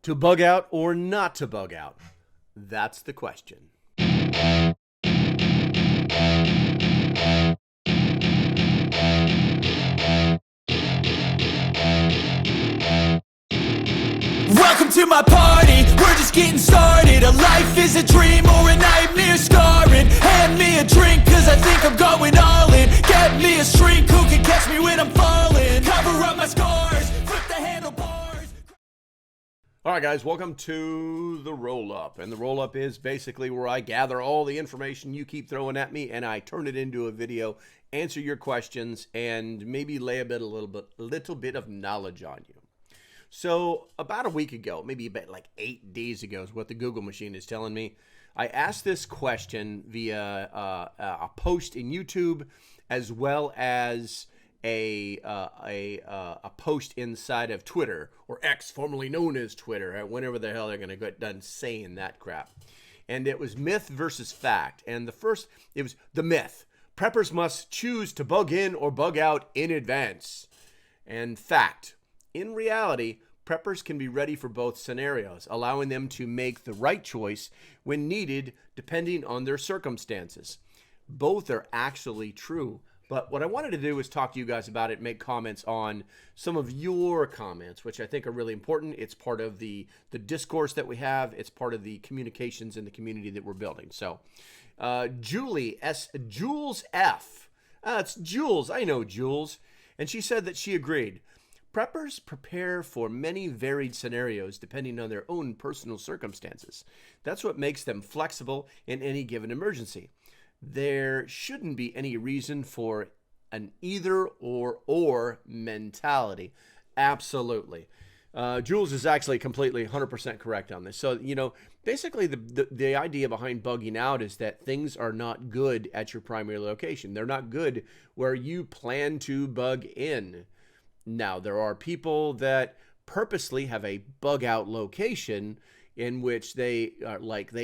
To bug out or not to bug out? That's the question. Welcome to my party, we're just getting started. A life is a dream or a nightmare scarring. Hand me a drink cause I think I'm going all in. Get me a shrink who can catch me when I'm falling. Cover up my scars, flip the handlebars. All right, guys, welcome to the roll-up. And the roll-up is basically where I gather all the information you keep throwing at me and I turn it into a video, answer your questions, and maybe lay a little bit of knowledge on you. So about a week ago, maybe about like 8 days ago is what the Google machine is telling me. I asked this question via a post in YouTube as well as a post inside of Twitter, or X, formerly known as Twitter, whenever the hell they're going to get done saying that crap. And it was myth versus fact. And it was the myth. Preppers must choose to bug in or bug out in advance. And fact. In reality, preppers can be ready for both scenarios, allowing them to make the right choice when needed, depending on their circumstances. Both are actually true, but what I wanted to do is talk to you guys about it, make comments on some of your comments, which I think are really important. It's part of the discourse that we have. It's part of the communications in the community that we're building. So, Jules F. It's Jules. I know Jules. And she said that she agreed. Preppers prepare for many varied scenarios depending on their own personal circumstances. That's what makes them flexible in any given emergency. There shouldn't be any reason for an either or mentality. Absolutely. Jules is actually completely 100% correct on this. So, basically the idea behind bugging out is that things are not good at your primary location. They're not good where you plan to bug in. Now, there are people that purposely have a bug out location in which they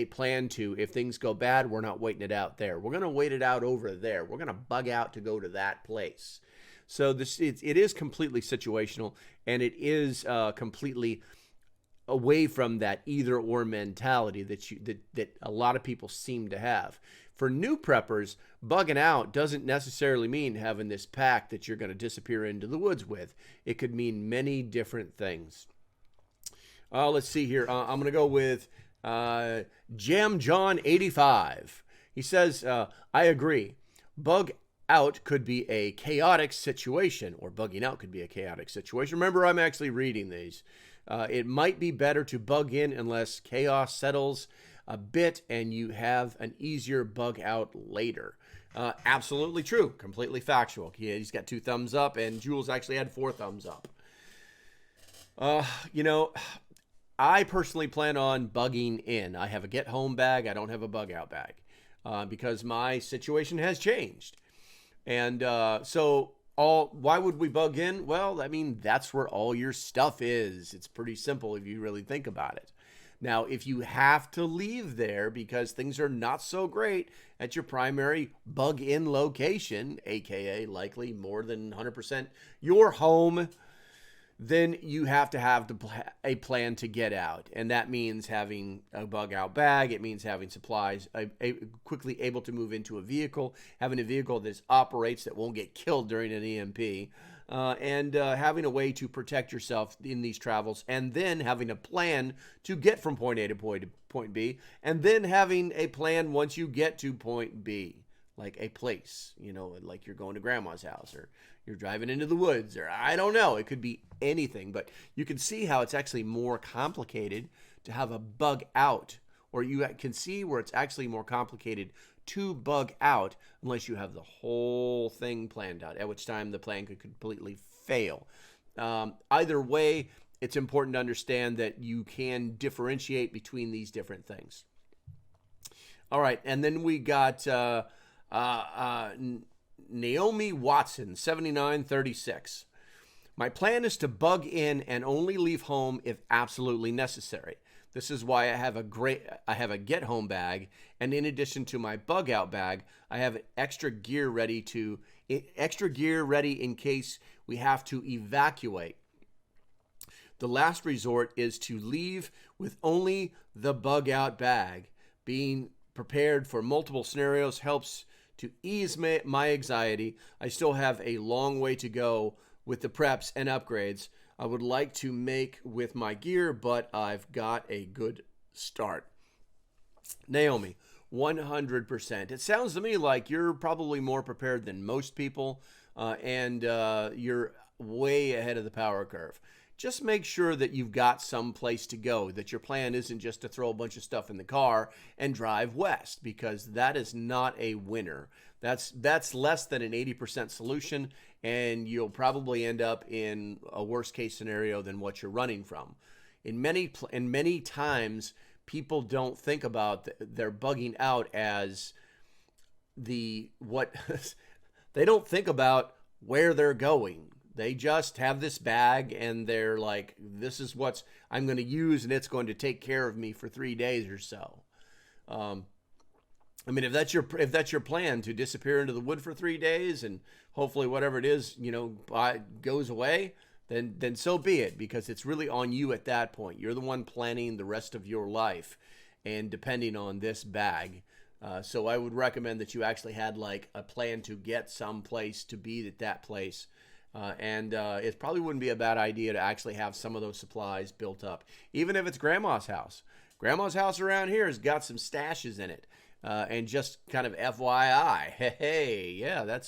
plan to, if things go bad, we're not waiting it out there. We're going to wait it out over there. We're going to bug out to go to that place. So it is completely situational, and it is completely away from that either or mentality that a lot of people seem to have. For new preppers, bugging out doesn't necessarily mean having this pack that you're going to disappear into the woods with. It could mean many different things. Let's see here. I'm going to go with Jam John 85. He says, I agree. Bug out could be a chaotic situation, or bugging out could be a chaotic situation. Remember, I'm actually reading these. It might be better to bug in unless chaos settles a bit and you have an easier bug out later. Absolutely true. Completely factual. He's got 2 thumbs up, and Jules actually had 4 thumbs up. I personally plan on bugging in. I have a get home bag. I don't have a bug out bag because my situation has changed. And why would we bug in? Well, I mean, that's where all your stuff is. It's pretty simple if you really think about it. Now, if you have to leave there because things are not so great at your primary bug-in location, aka likely more than 100% your home, then you have to have a plan to get out. And that means having a bug-out bag. It means having supplies, quickly able to move into a vehicle, having a vehicle that operates that won't get killed during an EMP, and having a way to protect yourself in these travels, and then having a plan to get from point A to point B, and then having a plan once you get to point B, like a place, like you're going to grandma's house, or you're driving into the woods, or I don't know. It could be anything, but you can see how it's actually more complicated to have a bug out, or you can see where it's actually more complicated to bug out unless you have the whole thing planned out, at which time the plan could completely fail. Either way, it's important to understand that you can differentiate between these different things. All right, and then we got Naomi Watson, 7936. My plan is to bug in and only leave home if absolutely necessary. This is why I have a get home bag, and in addition to my bug out bag, I have extra gear ready in case we have to evacuate. The last resort is to leave with only the bug out bag. Being prepared for multiple scenarios helps to ease my anxiety. I still have a long way to go with the preps and upgrades I would like to make with my gear, but I've got a good start. Naomi, 100%. It sounds to me like you're probably more prepared than most people, and you're way ahead of the power curve. Just make sure that you've got some place to go, that your plan isn't just to throw a bunch of stuff in the car and drive west, because that is not a winner. That's less than an 80% solution, and you'll probably end up in a worse case scenario than what you're running from. In many times, people don't think about their bugging out as they don't think about where they're going. They just have this bag and they're like, this is what I'm going to use and it's going to take care of me for 3 days or so. I mean, if that's your plan, to disappear into the wood for 3 days and hopefully whatever it is, goes away, then so be it, because it's really on you at that point. You're the one planning the rest of your life and depending on this bag. So I would recommend that you actually had like a plan to get some place to be at that place. And it probably wouldn't be a bad idea to actually have some of those supplies built up, even if it's grandma's house. Grandma's house around here has got some stashes in it. And just kind of FYI, hey, yeah,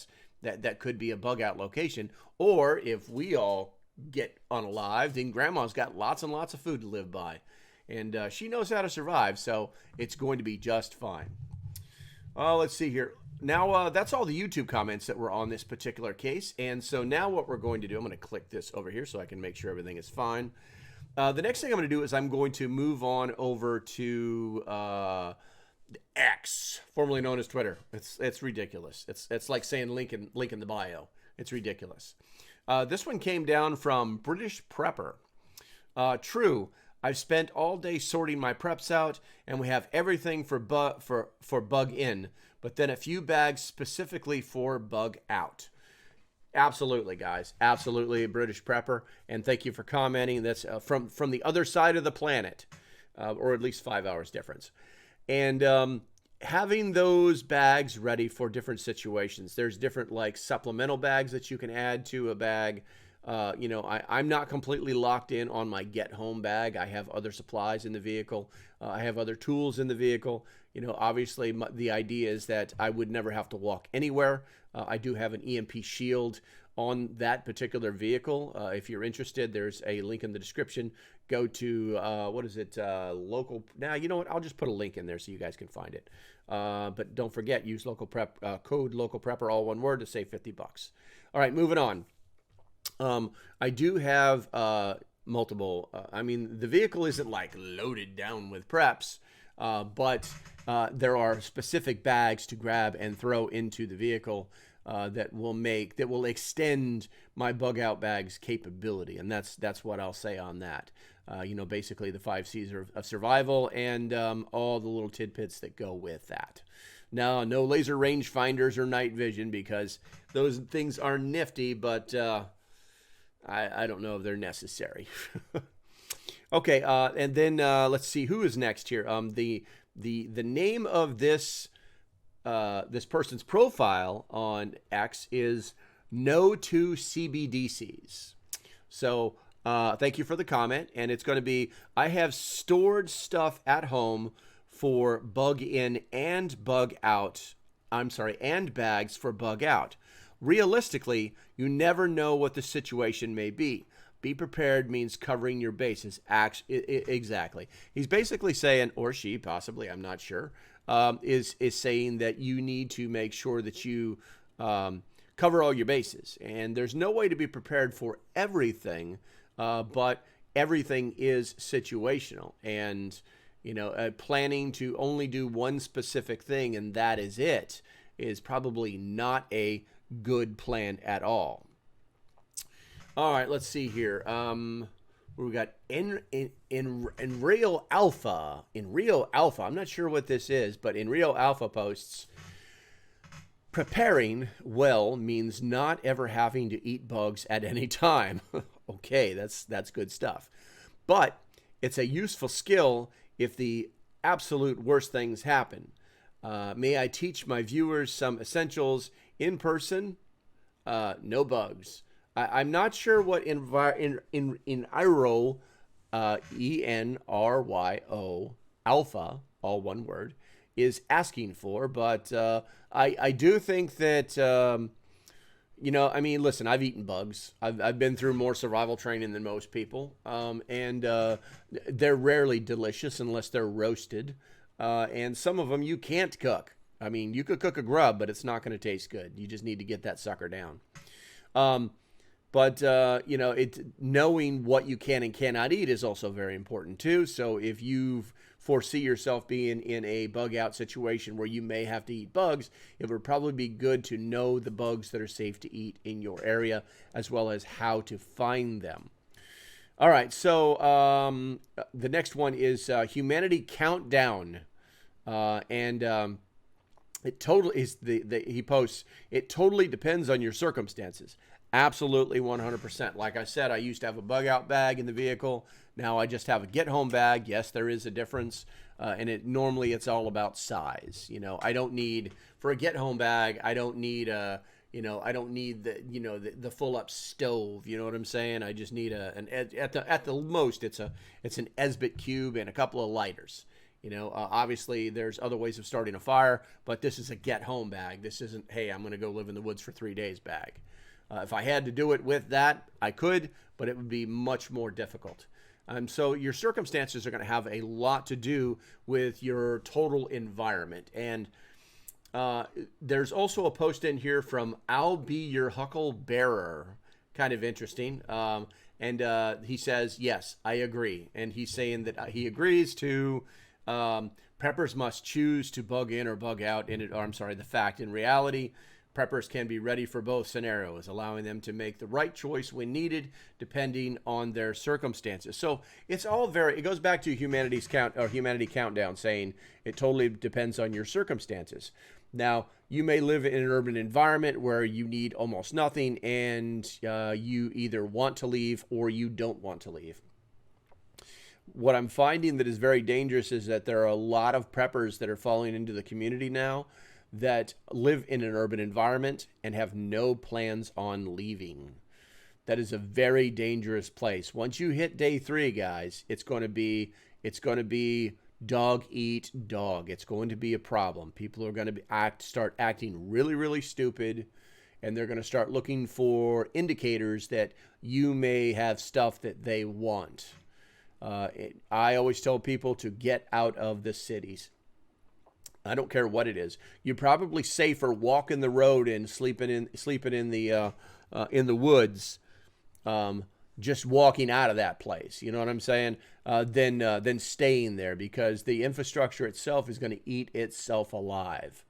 that could be a bug out location. Or if we all get unalived, then grandma's got lots and lots of food to live by. And she knows how to survive, so it's going to be just fine. Let's see here. Now, that's all the YouTube comments that were on this particular case. And so now what we're going to do, I'm going to click this over here so I can make sure everything is fine. The next thing I'm going to do is I'm going to move on over to X, formerly known as Twitter. It's ridiculous. It's like saying link in the bio. It's ridiculous. This one came down from British Prepper. True. I've spent all day sorting my preps out, and we have everything for bug in, but then a few bags specifically for bug out. Absolutely, guys. Absolutely, British Prepper. And thank you for commenting. That's from the other side of the planet, or at least 5 hours difference. And having those bags ready for different situations. There's different like supplemental bags that you can add to a bag. I'm not completely locked in on my get home bag. I have other supplies in the vehicle. I have other tools in the vehicle. Obviously the idea is that I would never have to walk anywhere. I do have an EMP shield on that particular vehicle. If you're interested, there's a link in the description. Go to, local. Now, you know what? I'll just put a link in there so you guys can find it. But don't forget, use code LOCALPREPPER, all one word, to save $50. All right, moving on. I do have multiple. The vehicle isn't like loaded down with preps, but there are specific bags to grab and throw into the vehicle that will extend my bug out bag's capability, and that's what I'll say on that. Basically the 5 C's of survival and all the little tidbits that go with that. Now, no laser range finders or night vision, because those things are nifty, but I don't know if they're necessary. Okay, and then let's see who is next here. The name of this person's profile on X is No to CBDCs. So thank you for the comment, and it's going to be, I have stored stuff at home for bug in and bug out. And bags for bug out. Realistically, you never know what the situation may be. Be prepared means covering your bases. Exactly. He's basically saying, or she possibly, I'm not sure, is saying that you need to make sure that you cover all your bases. And there's no way to be prepared for everything, but everything is situational. And, planning to only do one specific thing and that is it is probably not a good plan at all. All right, let's see here. We got in Real Alpha. In Real Alpha, I'm not sure what this is, but in Real Alpha posts, preparing well means not ever having to eat bugs at any time. Okay, that's good stuff. but it's a useful skill if the absolute worst things happen. May I teach my viewers some essentials in person? No bugs. I'm not sure what Enryo, ENRYO, alpha, all one word, is asking for, but I do think that, I mean, listen, I've eaten bugs. I've been through more survival training than most people, and they're rarely delicious unless they're roasted, and some of them you can't cook. I mean, you could cook a grub, but it's not going to taste good. You just need to get that sucker down. But knowing what you can and cannot eat is also very important too. So if you foresee yourself being in a bug out situation where you may have to eat bugs, it would probably be good to know the bugs that are safe to eat in your area, as well as how to find them. All right, so the next one is Humanity Countdown, and it totally is he posts. It totally depends on your circumstances. Absolutely 100%. Like I said, I used to have a bug out bag in the vehicle. Now I just have a get home bag. Yes, there is a difference. And normally it's all about size. I don't need, for a get home bag, I don't need the full up stove. You know what I'm saying? I just need at the most, it's an Esbit cube and a couple of lighters. Obviously there's other ways of starting a fire, but this is a get home bag. This isn't, hey, I'm going to go live in the woods for 3 days bag. If I had to do it with that, I could, but it would be much more difficult. So your circumstances are going to have a lot to do with your total environment. And there's also a post in here from I'll Be Your Huckle Bearer. Kind of interesting. And he says, yes, I agree. And he's saying that he agrees to preppers must choose to bug in or bug out. The fact in reality, preppers can be ready for both scenarios, allowing them to make the right choice when needed, depending on their circumstances. So it's all it goes back to Humanity Countdown, saying it totally depends on your circumstances. Now, you may live in an urban environment where you need almost nothing, and you either want to leave or you don't want to leave. What I'm finding that is very dangerous is that there are a lot of preppers that are falling into the community now that live in an urban environment and have no plans on leaving. That is a very dangerous place. Once you hit day 3, guys, it's going to be dog eat dog. It's going to be a problem. People are going to start acting really, really stupid, and they're going to start looking for indicators that you may have stuff that they want. I always tell people to get out of the cities. I don't care what it is. You're probably safer walking the road and sleeping in the woods, just walking out of that place. You know what I'm saying? Than staying there, because the infrastructure itself is going to eat itself alive.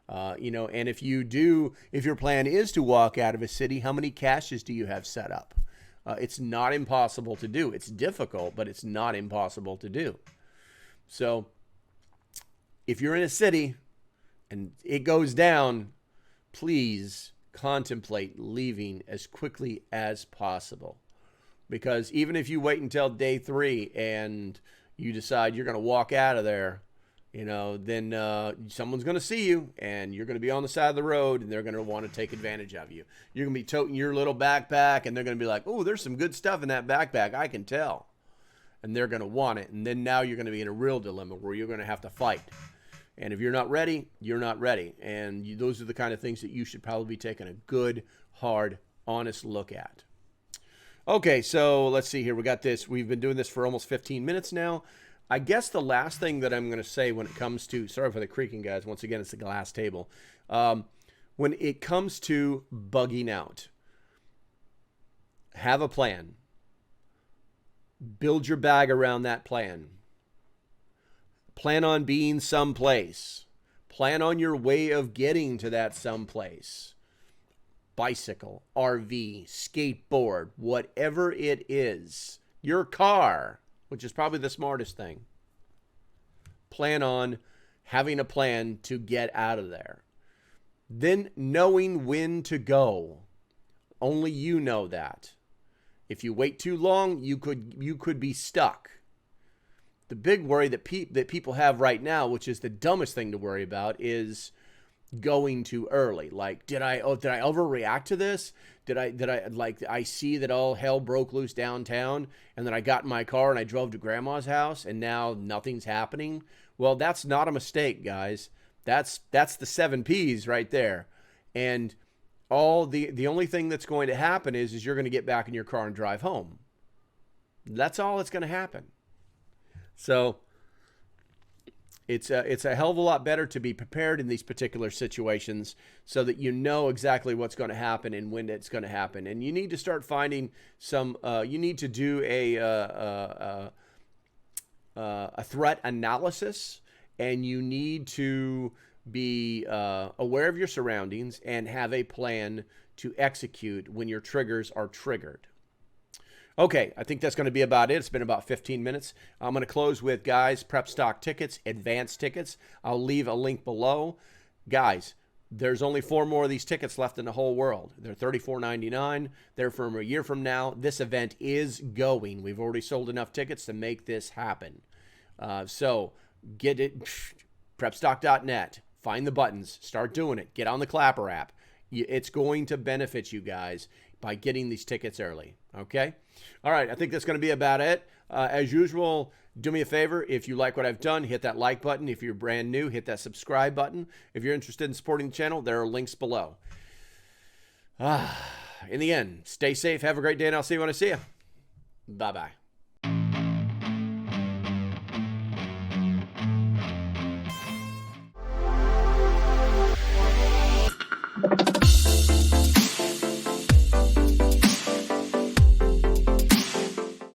And if your plan is to walk out of a city, how many caches do you have set up? It's not impossible to do. It's difficult, but it's not impossible to do. So if you're in a city and it goes down, please contemplate leaving as quickly as possible. Because even if you wait until day 3 and you decide you're going to walk out of there, then someone's going to see you, and you're going to be on the side of the road, and they're going to want to take advantage of you. You're going to be toting your little backpack, and they're going to be like, oh, there's some good stuff in that backpack, I can tell. And they're going to want it. And then now you're going to be in a real dilemma where you're going to have to fight. And if you're not ready, you're not ready. And those are the kind of things that you should probably be taking a good, hard, honest look at. Okay, so let's see here. We got this. We've been doing this for almost 15 minutes now. I guess the last thing that I'm going to say when it comes to, sorry for the creaking, guys. Once again, it's the glass table. When it comes to bugging out, have a plan. Build your bag around that plan. Plan on being someplace. Plan on your way of getting to that someplace. Bicycle, RV, skateboard, whatever it is. Your car, which is probably the smartest thing. Plan on having a plan to get out of there. Then knowing when to go. Only you know that. If you wait too long, you could be stuck. The big worry that people have right now, which is the dumbest thing to worry about, is going too early. Like, did I overreact to this? Did I see that all hell broke loose downtown, and then I got in my car and I drove to grandma's house and now nothing's happening? Well, that's not a mistake, guys. That's the 7 P's right there. And the only thing that's going to happen is you're going to get back in your car and drive home. That's all that's going to happen. So it's a hell of a lot better to be prepared in these particular situations so that you know exactly what's going to happen and when it's going to happen. And you need to start finding some. You need to do a threat analysis, and you need to be aware of your surroundings and have a plan to execute when your triggers are triggered. Okay, I think that's going to be about it. It's been about 15 minutes. I'm going to close with, guys, PrepStock tickets, advanced tickets. I'll leave a link below. Guys, there's only 4 more of these tickets left in the whole world. They're $34.99. They're from a year from now. This event is going. We've already sold enough tickets to make this happen. So get it, PrepStock.net. Find the buttons. Start doing it. Get on the Clapper app. It's going to benefit you guys by getting these tickets early. Okay? All right, I think that's going to be about it. As usual, do me a favor. If you like what I've done, hit that like button. If you're brand new, hit that subscribe button. If you're interested in supporting the channel, there are links below. In the end, stay safe. Have a great day, and I'll see you when I see you. Bye-bye.